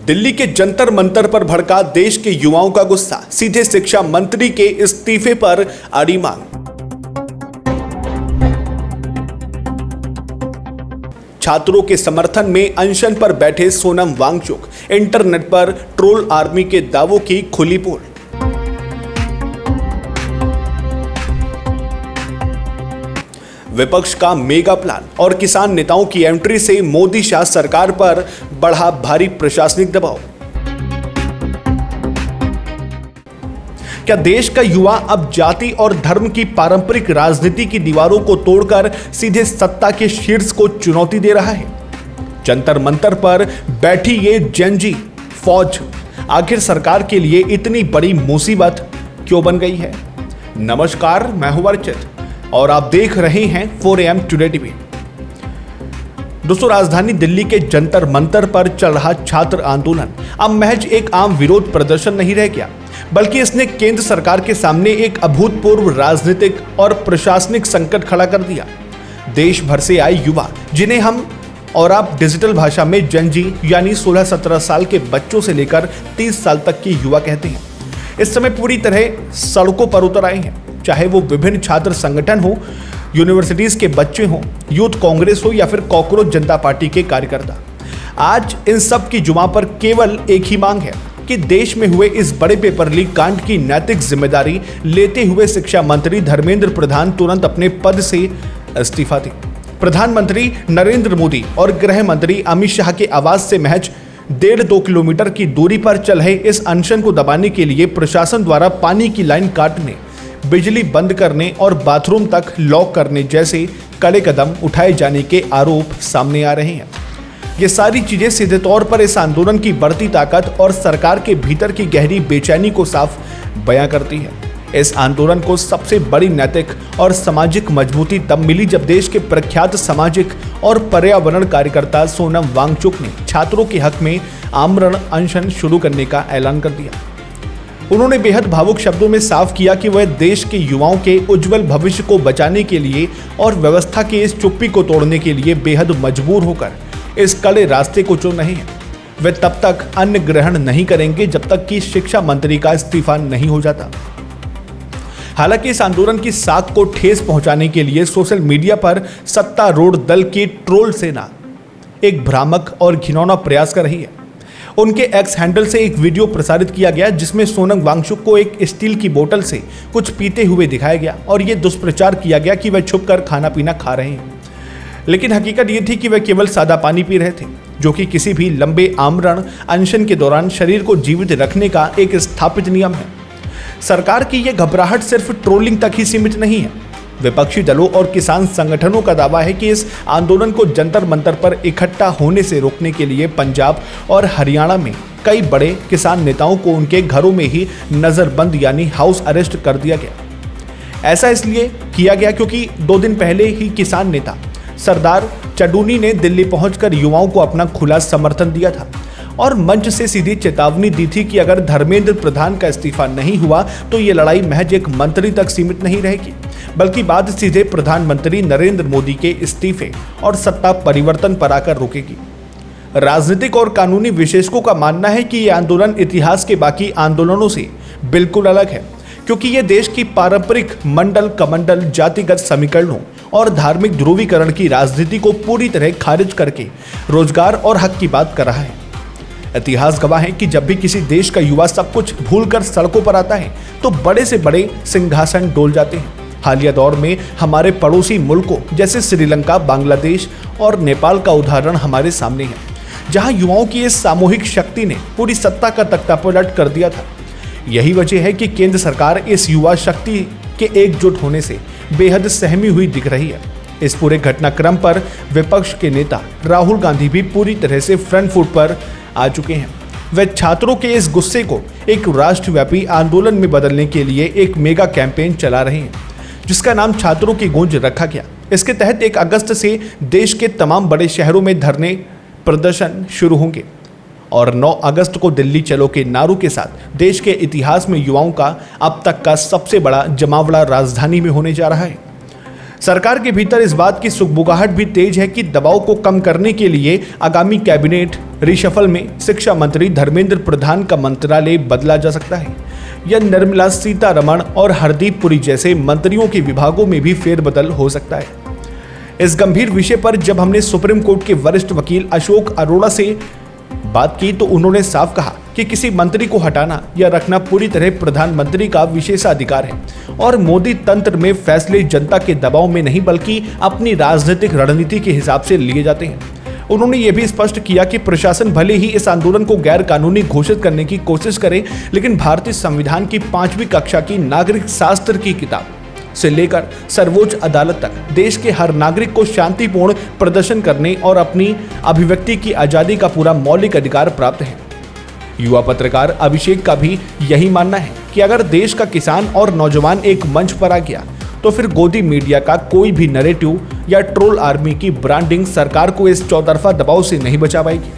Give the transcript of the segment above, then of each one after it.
दिल्ली के जंतर मंतर पर भड़का देश के युवाओं का गुस्सा, सीधे शिक्षा मंत्री के इस्तीफे पर अड़ी मांग। छात्रों के समर्थन में अनशन पर बैठे सोनम वांगचुक, इंटरनेट पर ट्रोल आर्मी के दावों की खुली पोल। विपक्ष का मेगा प्लान और किसान नेताओं की एंट्री से मोदी शाह सरकार पर बढ़ा भारी प्रशासनिक दबाव। क्या देश का युवा अब जाति और धर्म की पारंपरिक राजनीति की दीवारों को तोड़कर सीधे सत्ता के शीर्ष को चुनौती दे रहा है? जंतर मंतर पर बैठी ये जेनजी फौज आखिर सरकार के लिए इतनी बड़ी मुसीबत क्यों बन गई है? नमस्कार, मैं हूं अर्चित और आप देख रहे हैं 4AM टुडे टीवी। दोस्तों, राजधानी दिल्ली के जंतर मंतर पर चल रहा छात्र आंदोलन अब महज एक आम विरोध प्रदर्शन नहीं रह गया, बल्कि इसने केंद्र सरकार के सामने एक अभूतपूर्व राजनीतिक और प्रशासनिक संकट खड़ा कर दिया। देश भर से आए युवा, जिन्हें हम और आप डिजिटल भाषा में जेनजी यानी 16-17 साल के बच्चों से लेकर 30 साल तक के युवा कहते हैं, इस समय पूरी तरह सड़कों पर उतर आए हैं। चाहे वो विभिन्न छात्र संगठन हो, यूनिवर्सिटीज के बच्चे हों, यूथ कांग्रेस हो या फिर कॉकरोच जनता पार्टी के कार्यकर्ता, आज इन सब की जुबां पर केवल एक ही मांग है कि देश में हुए इस बड़े पेपर लीक कांड की नैतिक जिम्मेदारी लेते हुए शिक्षा मंत्री धर्मेंद्र प्रधान तुरंत अपने पद से इस्तीफा दें। प्रधानमंत्री नरेंद्र मोदी और गृह मंत्री अमित शाह के आवास से महज 1.5-2 किलोमीटर की दूरी पर चल रहे इस अनशन को दबाने के लिए प्रशासन द्वारा पानी की लाइन काटने, बिजली बंद करने और बाथरूम तक लॉक करने जैसे कड़े कदम उठाए जाने के आरोप सामने आ रहे हैं। ये सारी चीजें सीधे तौर पर इस आंदोलन की बढ़ती ताकत और सरकार के भीतर की गहरी बेचैनी को साफ बयां करती है। इस आंदोलन को सबसे बड़ी नैतिक और सामाजिक मजबूती तब मिली जब देश के प्रख्यात सामाजिक और पर्यावरण कार्यकर्ता सोनम वांगचुक ने छात्रों के हक में आमरण अनशन शुरू करने का ऐलान कर दिया। उन्होंने बेहद भावुक शब्दों में साफ किया कि वह देश के युवाओं के उज्जवल भविष्य को बचाने के लिए और व्यवस्था की इस चुप्पी को तोड़ने के लिए बेहद मजबूर होकर इस कड़े रास्ते को चुन रहे हैं। वे तब तक अन्न ग्रहण नहीं करेंगे जब तक कि शिक्षा मंत्री का इस्तीफा नहीं हो जाता। हालांकि इस आंदोलन की साख को ठेस पहुंचाने के लिए सोशल मीडिया पर सत्तारूढ़ दल की ट्रोल सेना एक भ्रामक और घिनौना प्रयास कर रही है। उनके एक्स हैंडल से एक वीडियो प्रसारित किया गया जिसमें सोनम वांगचुक को एक स्टील की बोतल से कुछ पीते हुए दिखाया गया और ये दुष्प्रचार किया गया कि वह छुपकर खाना पीना खा रहे हैं। लेकिन हकीकत ये थी कि वह केवल सादा पानी पी रहे थे, जो कि किसी भी लंबे आमरण अनशन के दौरान शरीर को जीवित रखने का एक स्थापित नियम है। सरकार की यह घबराहट सिर्फ ट्रोलिंग तक ही सीमित नहीं है। विपक्षी दलों और किसान संगठनों का दावा है कि इस आंदोलन को जंतर मंतर पर इकट्ठा होने से रोकने के लिए पंजाब और हरियाणा में कई बड़े किसान नेताओं को उनके घरों में ही नजरबंद यानी हाउस अरेस्ट कर दिया गया। ऐसा इसलिए किया गया क्योंकि 2 दिन पहले ही किसान नेता सरदार चडूनी ने दिल्ली पहुंचकर युवाओं को अपना खुला समर्थन दिया था और मंच से सीधी चेतावनी दी थी कि अगर धर्मेंद्र प्रधान का इस्तीफा नहीं हुआ तो ये लड़ाई महज एक मंत्री तक सीमित नहीं रहेगी, बल्कि बात सीधे प्रधानमंत्री नरेंद्र मोदी के इस्तीफे और सत्ता परिवर्तन पर आकर रुकेगी। राजनीतिक और कानूनी विशेषज्ञों का मानना है कि यह आंदोलन इतिहास के बाकी आंदोलनों से बिल्कुल अलग है, क्योंकि यह देश की पारंपरिक मंडल कमंडल जातिगत समीकरणों और धार्मिक ध्रुवीकरण की राजनीति को पूरी तरह खारिज करके रोजगार और हक की बात कर रहा है। इतिहास गवाह है कि जब भी किसी देश का युवा सब कुछ भूलकर सड़कों पर आता है तो बड़े से बड़े सिंहासन डोल जाते हैं। हालिया दौर में हमारे पड़ोसी मुल्कों जैसे श्रीलंका, बांग्लादेश और नेपाल का उदाहरण हमारे सामने है, जहां युवाओं की इस सामूहिक शक्ति ने पूरी सत्ता का तख्तापलट कर दिया था। यही वजह है कि केंद्र सरकार इस युवा शक्ति के एकजुट होने से बेहद सहमी हुई दिख रही है। इस पूरे घटनाक्रम पर विपक्ष के नेता राहुल गांधी भी पूरी तरह से फ्रंट फुट पर आ चुके हैं। वे छात्रों के इस गुस्से को एक राष्ट्रव्यापी आंदोलन में बदलने के लिए एक मेगा कैंपेन चला रहे हैं, जिसका नाम छात्रों की गूंज रखा गया। इसके तहत 1 अगस्त से देश के तमाम बड़े शहरों में धरने प्रदर्शन शुरू होंगे और 9 अगस्त को दिल्ली चलो के नारों के साथ देश के इतिहास में युवाओं का अब तक का सबसे बड़ा जमावड़ा राजधानी में होने जा रहा है। सरकार के भीतर इस बात की सुगबुगाहट भी तेज है कि दबाव को कम करने के लिए आगामी कैबिनेट रिशफल में शिक्षा मंत्री धर्मेंद्र प्रधान का मंत्रालय बदला जा सकता है या निर्मला सीतारमण और हरदीप पुरी जैसे मंत्रियों के विभागों में भी फेरबदल हो सकता है। इस गंभीर विषय पर जब हमने सुप्रीम कोर्ट के वरिष्ठ वकील अशोक अरोड़ा से बात की तो उन्होंने साफ कहा कि किसी मंत्री को हटाना या रखना पूरी तरह प्रधानमंत्री का विशेषाधिकार है और मोदी तंत्र में फैसले जनता के दबाव में नहीं बल्कि अपनी राजनीतिक रणनीति के हिसाब से लिए जाते हैं। उन्होंने ये भी स्पष्ट किया कि प्रशासन भले ही इस आंदोलन को गैर कानूनी घोषित करने की कोशिश करे, लेकिन भारतीय संविधान की 5वीं कक्षा की नागरिक शास्त्र की किताब से लेकर सर्वोच्च अदालत तक देश के हर नागरिक को शांतिपूर्ण प्रदर्शन करने और अपनी अभिव्यक्ति की आजादी का पूरा मौलिक अधिकार प्राप्त है। युवा पत्रकार अभिषेक का भी यही मानना है कि अगर देश का किसान और नौजवान एक मंच पर आ गया तो फिर गोदी मीडिया का कोई भी नैरेटिव या ट्रोल आर्मी की ब्रांडिंग सरकार को इस चौतरफा दबाव से नहीं बचा पाएगी।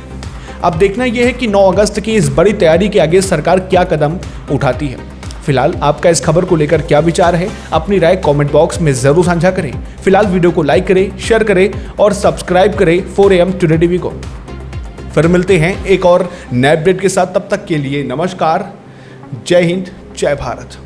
अब देखना यह है कि 9 अगस्त की इस बड़ी तैयारी के आगे सरकार क्या कदम उठाती है। फिलहाल आपका इस खबर को लेकर क्या विचार है, अपनी राय कमेंट बॉक्स में जरूर साझा करें। फिलहाल वीडियो को लाइक करें, शेयर करें और सब्सक्राइब करें 4AM टुडे टीवी को। फिर मिलते हैं एक और नए अपडेट के साथ, तब तक के लिए नमस्कार, जय हिंद, जय भारत।